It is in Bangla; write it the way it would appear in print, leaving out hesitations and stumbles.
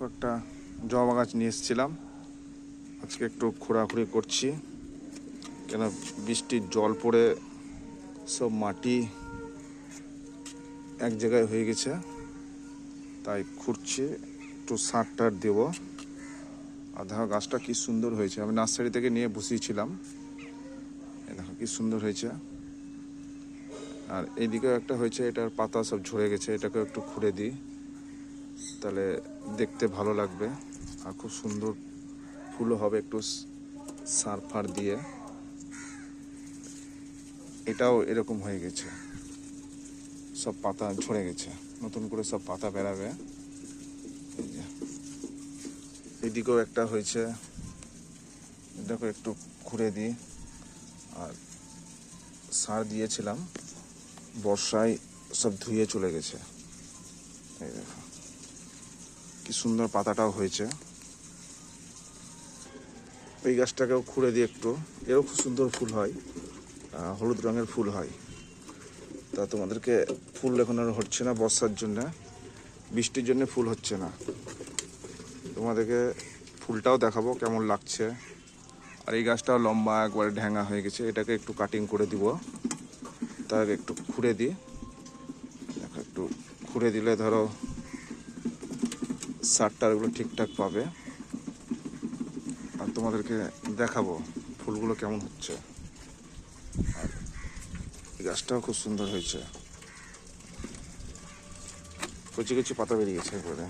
একটা জবা গাছ নিয়ে এসেছিলাম, আজকে একটু খোঁড়াখুড়ি করছি, কেন বৃষ্টির জল পড়ে সব মাটি এক জায়গায় হয়ে গেছে, তাই খুঁড়ছি, একটু সার টার দেবো। আর দেখো গাছটা কি সুন্দর হয়েছে, আমি নার্সারি থেকে নিয়ে বসিয়েছিলাম, দেখো কি সুন্দর হয়েছে। আর এইদিকেও একটা হয়েছে, এটার পাতা সব ঝরে গেছে, এটাকেও একটু খুঁড়ে দিই, তাহলে দেখতে ভালো লাগবে আর খুব সুন্দর ফুলও হবে একটু সার ফার দিয়ে। এটাও এরকম হয়ে গেছে, সব পাতা ঝরে গেছে, নতুন করে সব পাতা বেরাবে। এই যে এদিকেও একটা হয়েছে, এটাকে একটু খুঁড়ে দিই। আর সার দিয়েছিলাম, বর্ষায় সব ধুয়ে চলে গেছে। এই দেখো কি সুন্দর পাতাটাও হয়েছে। এই গাছটাকেও খুঁড়ে দিই একটু, এরও খুব সুন্দর ফুল হয়, হলুদ রঙের ফুল হয়। তা তোমাদেরকে ফুল এখন আর হচ্ছে না বর্ষার জন্য, বৃষ্টির জন্য ফুল হচ্ছে না, তোমাদেরকে ফুলটাও দেখাবো কেমন লাগছে। আর এই গাছটাও লম্বা একবারে ঢ্যাঙা হয়ে গেছে, এটাকে একটু কাটিং করে দিব, তার একটু খুঁড়ে দিই। দেখো একটু খুঁড়ে দিলে ধরো সারটারগুলো ঠিকঠাক পাবে। আর তোমাদেরকে দেখাবো ফুলগুলো কেমন হচ্ছে। আর গাছটাও খুব সুন্দর হয়েছে, কচি কচি পাতা বেরিয়ে গেছে একবারে।